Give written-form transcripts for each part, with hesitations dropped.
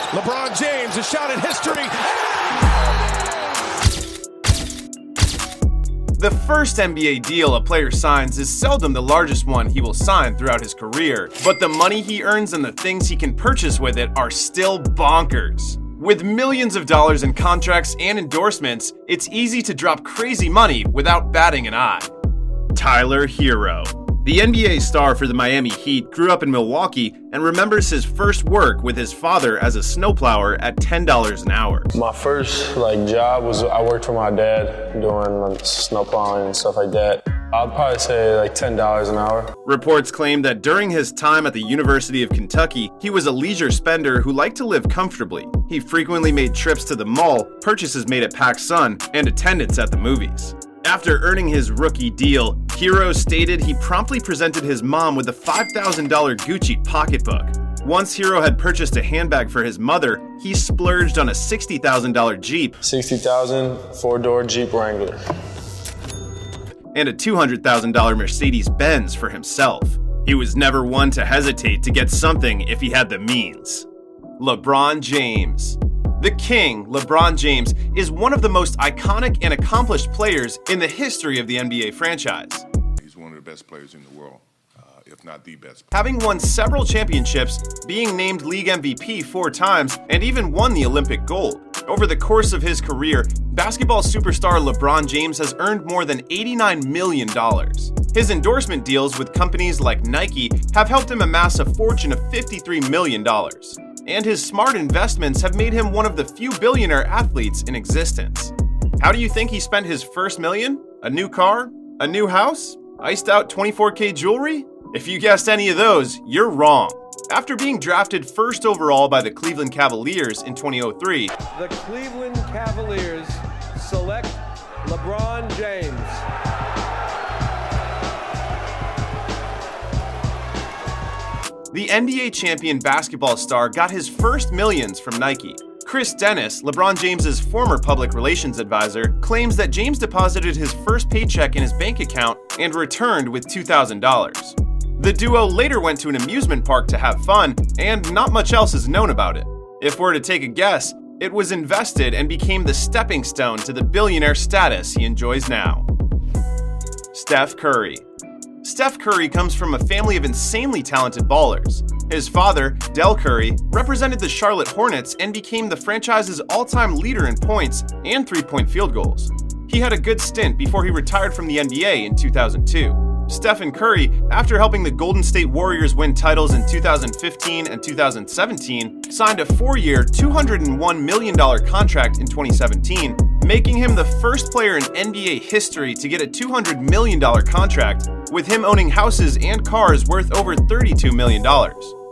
LeBron James, a shot in history. The first NBA deal a player signs is seldom the largest one he will sign throughout his career, but the money he earns and the things he can purchase with it are still bonkers. With millions of dollars in contracts and endorsements, it's easy to drop crazy money without batting an eye. Tyler Hero. The NBA star for the Miami Heat grew up in Milwaukee and remembers his first work with his father as a snowplower at $10 an hour. My first job was I worked for my dad doing snowplowing and stuff like that. I'd probably say $10 an hour. Reports claim that during his time at the University of Kentucky, he was a leisure spender who liked to live comfortably. He frequently made trips to the mall, purchases made at PacSun, and attendance at the movies. After earning his rookie deal, Hero stated he promptly presented his mom with a $5,000 Gucci pocketbook. Once Hero had purchased a handbag for his mother, he splurged on a $60,000 Jeep. $60,000, four-door Jeep Wrangler. And a $200,000 Mercedes-Benz for himself. He was never one to hesitate to get something if he had the means. LeBron James. The King, LeBron James, is one of the most iconic and accomplished players in the history of the NBA franchise. He's one of the best players in the world, if not the best. Having won several championships, being named League MVP 4 times, and even won the Olympic gold. Over the course of his career, basketball superstar LeBron James has earned more than $89 million. His endorsement deals with companies like Nike have helped him amass a fortune of $53 million. And his smart investments have made him one of the few billionaire athletes in existence. How do you think he spent his first million? A new car? A new house? Iced out 24K jewelry? If you guessed any of those, you're wrong. After being drafted first overall by the Cleveland Cavaliers in 2003, The Cleveland Cavaliers select LeBron James. the NBA champion basketball star got his first millions from Nike. Chris Dennis, LeBron James's former public relations advisor, claims that James deposited his first paycheck in his bank account and returned with $2,000. The duo later went to an amusement park to have fun, and not much else is known about it. If we're to take a guess, it was invested and became the stepping stone to the billionaire status he enjoys now. Steph Curry. Steph Curry comes from a family of insanely talented ballers. His father, Del Curry, represented the Charlotte Hornets and became the franchise's all-time leader in points and three-point field goals. He had a good stint before he retired from the NBA in 2002. Stephen Curry, after helping the Golden State Warriors win titles in 2015 and 2017, signed a 4-year, $201 million contract in 2017, making him the first player in NBA history to get a $200 million contract, with him owning houses and cars worth over $32 million.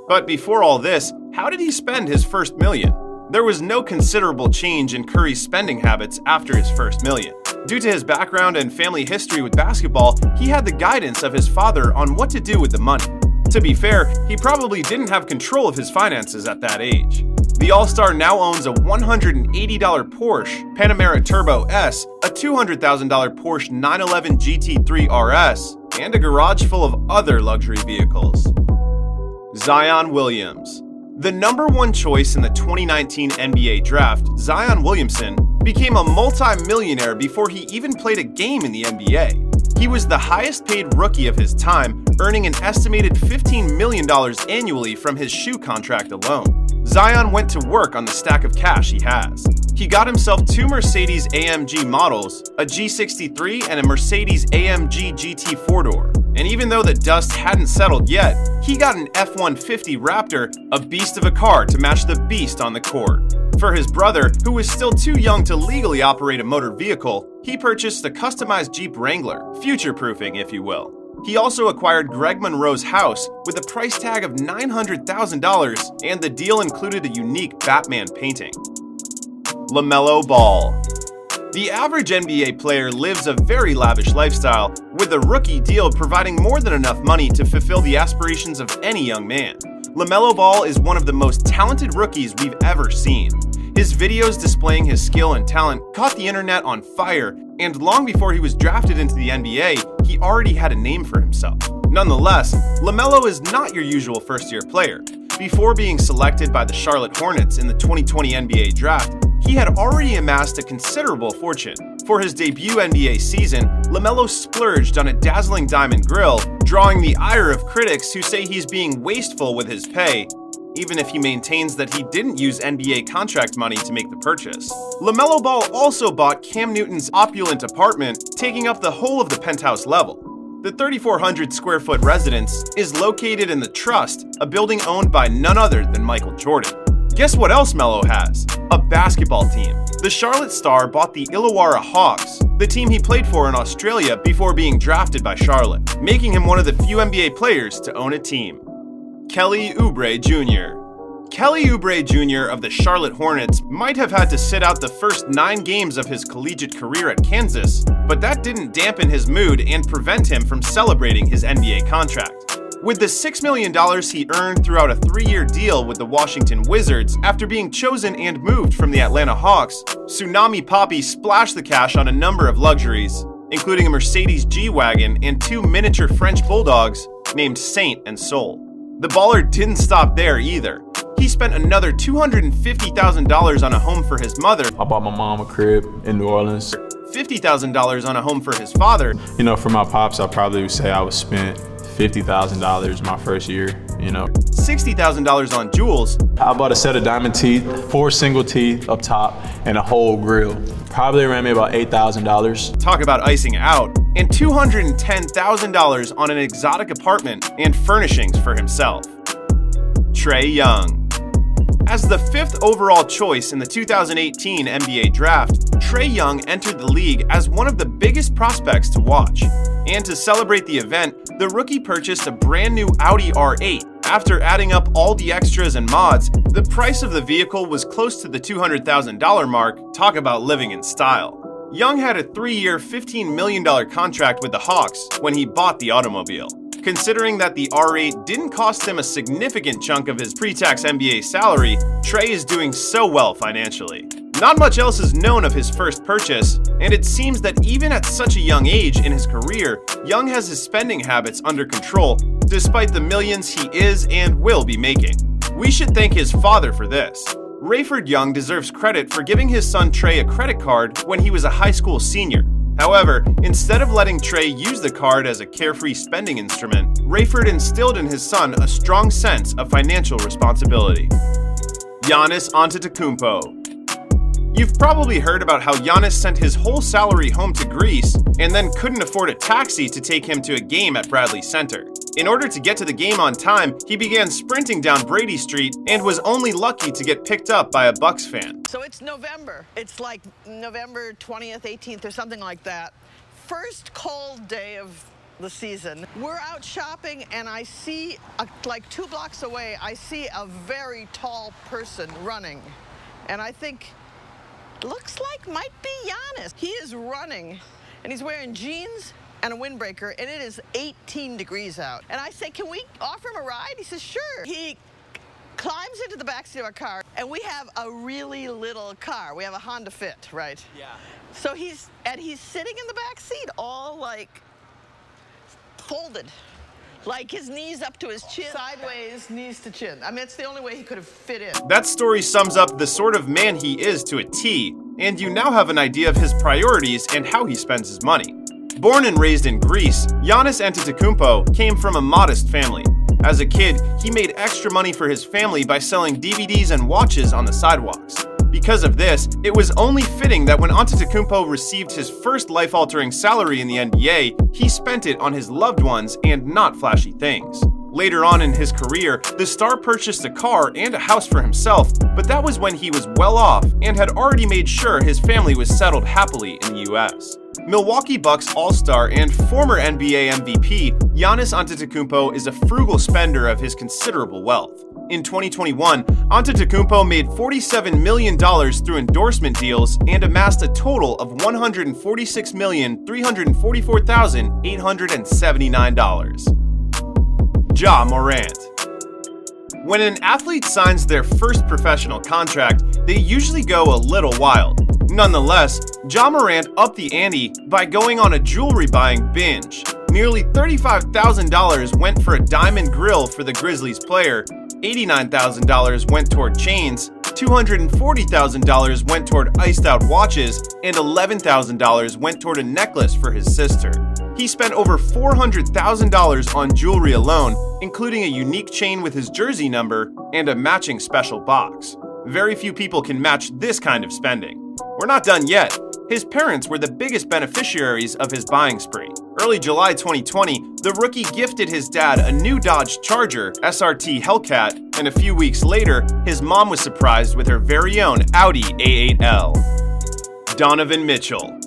But before all this, how did he spend his first million? There was no considerable change in Curry's spending habits after his first million. Due to his background and family history with basketball, he had the guidance of his father on what to do with the money. To be fair, he probably didn't have control of his finances at that age. The All-Star now owns a $180 Porsche Panamera Turbo S, a $200,000 Porsche 911 GT3 RS, and a garage full of other luxury vehicles. Zion Williams. The number one choice in the 2019 NBA draft, Zion Williamson, became a multi-millionaire before he even played a game in the NBA. He was the highest paid rookie of his time, earning an estimated $15 million annually from his shoe contract alone. Zion went to work on the stack of cash he has. He got himself 2 Mercedes AMG models, a G63 and a Mercedes AMG GT 4-door. And even though the dust hadn't settled yet, he got an F-150 Raptor, a beast of a car to match the beast on the court. For his brother, who was still too young to legally operate a motor vehicle, he purchased a customized Jeep Wrangler, future-proofing if you will. He also acquired Greg Monroe's house with a price tag of $900,000, and the deal included a unique Batman painting. Lamelo Ball. The average NBA player lives a very lavish lifestyle, with a rookie deal providing more than enough money to fulfill the aspirations of any young man. Lamelo Ball is one of the most talented rookies we've ever seen. His videos displaying his skill and talent caught the internet on fire, and long before he was drafted into the NBA, he already had a name for himself. Nonetheless, Lamelo is not your usual first-year player. Before being selected by the Charlotte Hornets in the 2020 NBA draft, he had already amassed a considerable fortune. For his debut NBA season, LaMelo splurged on a dazzling diamond grill, drawing the ire of critics who say he's being wasteful with his pay, even if he maintains that he didn't use NBA contract money to make the purchase. LaMelo Ball also bought Cam Newton's opulent apartment, taking up the whole of the penthouse level. The 3,400 square foot residence is located in the Trust, a building owned by none other than Michael Jordan. Guess what else Melo has? A basketball team. The Charlotte star bought the Illawarra Hawks, the team he played for in Australia before being drafted by Charlotte, making him one of the few NBA players to own a team. Kelly Oubre Jr. Kelly Oubre Jr. of the Charlotte Hornets might have had to sit out the first 9 games of his collegiate career at Kansas, but that didn't dampen his mood and prevent him from celebrating his NBA contract. With the $6 million he earned throughout a 3-year deal with the Washington Wizards after being chosen and moved from the Atlanta Hawks, Tsunami Papi splashed the cash on a number of luxuries, including a Mercedes G-Wagon and 2 miniature French bulldogs named Saint and Soul. The baller didn't stop there either. He spent another $250,000 on a home for his mother. I bought my mom a crib in New Orleans. $50,000 on a home for his father. You know, for my pops, I probably would say I was spent $50,000 my first year, $60,000 on jewels. I bought a set of diamond teeth, 4 single teeth up top, and a whole grill. Probably ran me about $8,000. Talk about icing out. And $210,000 on an exotic apartment and furnishings for himself. Trae Young. As the 5th overall choice in the 2018 NBA draft, Trae Young entered the league as one of the biggest prospects to watch. And to celebrate the event, the rookie purchased a brand new Audi R8. After adding up all the extras and mods, the price of the vehicle was close to the $200,000 mark. Talk about living in style. Young had a 3-year, $15 million contract with the Hawks when he bought the automobile. Considering that the R8 didn't cost him a significant chunk of his pre-tax NBA salary, Trae is doing so well financially. Not much else is known of his first purchase, and it seems that even at such a young age in his career, Young has his spending habits under control, despite the millions he is and will be making. We should thank his father for this. Rayford Young deserves credit for giving his son Trae a credit card when he was a high school senior. However, instead of letting Trae use the card as a carefree spending instrument, Rayford instilled in his son a strong sense of financial responsibility. Giannis Antetokounmpo. You've probably heard about how Giannis sent his whole salary home to Greece and then couldn't afford a taxi to take him to a game at Bradley Center. In order to get to the game on time, he began sprinting down Brady Street and was only lucky to get picked up by a Bucks fan. So it's November. It's like November 20th, 18th, or something like that. First cold day of the season. We're out shopping, and I see, like 2 blocks away, I see a very tall person running. And I think, looks like might be Giannis. He is running, and he's wearing jeans and a windbreaker, and it is 18 degrees out. And I say, can we offer him a ride? He says, sure. He climbs into the backseat of our car, and we have a really little car. We have a Honda Fit, right? Yeah. So he's sitting in the back seat, all like folded, like his knees up to his chin, sideways, knees to chin. I mean, it's the only way he could have fit in. That story sums up the sort of man he is to a T, and you now have an idea of his priorities and how he spends his money. Born and raised in Greece, Giannis Antetokounmpo came from a modest family. As a kid, he made extra money for his family by selling DVDs and watches on the sidewalks. Because of this, it was only fitting that when Antetokounmpo received his first life-altering salary in the NBA, he spent it on his loved ones and not flashy things. Later on in his career, the star purchased a car and a house for himself, but that was when he was well off and had already made sure his family was settled happily in the US. Milwaukee Bucks All-Star and former NBA MVP, Giannis Antetokounmpo is a frugal spender of his considerable wealth. In 2021, Antetokounmpo made $47 million through endorsement deals and amassed a total of $146,344,879. Ja Morant. When an athlete signs their first professional contract, they usually go a little wild. Nonetheless, Ja Morant upped the ante by going on a jewelry buying binge. Nearly $35,000 went for a diamond grill for the Grizzlies player, $89,000 went toward chains, $240,000 went toward iced-out watches, and $11,000 went toward a necklace for his sister. He spent over $400,000 on jewelry alone, including a unique chain with his jersey number and a matching special box. Very few people can match this kind of spending. We're not done yet. His parents were the biggest beneficiaries of his buying spree. Early July 2020, the rookie gifted his dad a new Dodge Charger SRT Hellcat, and a few weeks later, his mom was surprised with her very own Audi A8L. Donovan Mitchell.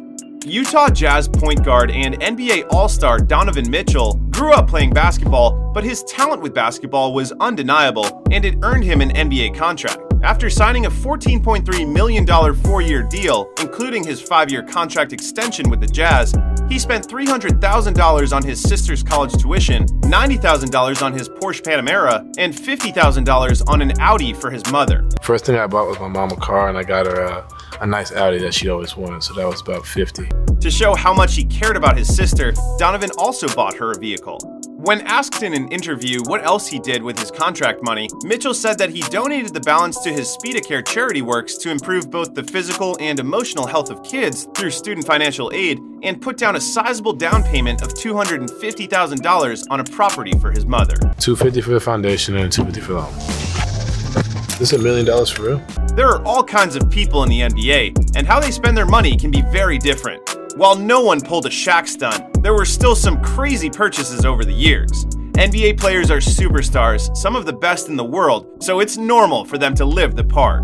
Utah Jazz point guard and NBA All-Star Donovan Mitchell grew up playing basketball, but his talent with basketball was undeniable, and it earned him an NBA contract. After signing a $14.3 million four-year deal, including his 5-year contract extension with the Jazz, he spent $300,000 on his sister's college tuition, $90,000 on his Porsche Panamera, and $50,000 on an Audi for his mother. First thing I bought was my mom a car, and I got her a nice Audi that she always wanted, so that was about $50,000. To show how much he cared about his sister, Donovan also bought her a vehicle. When asked in an interview what else he did with his contract money, Mitchell said that he donated the balance to his SpeedaCare charity works to improve both the physical and emotional health of kids through student financial aid, and put down a sizable down payment of $250,000 on a property for his mother. $250,000 for the foundation and $250,000 for the home. This is $1 million for real? There are all kinds of people in the NBA, and how they spend their money can be very different. While no one pulled a Shaq stunt, there were still some crazy purchases over the years. NBA players are superstars, some of the best in the world, so it's normal for them to live the part.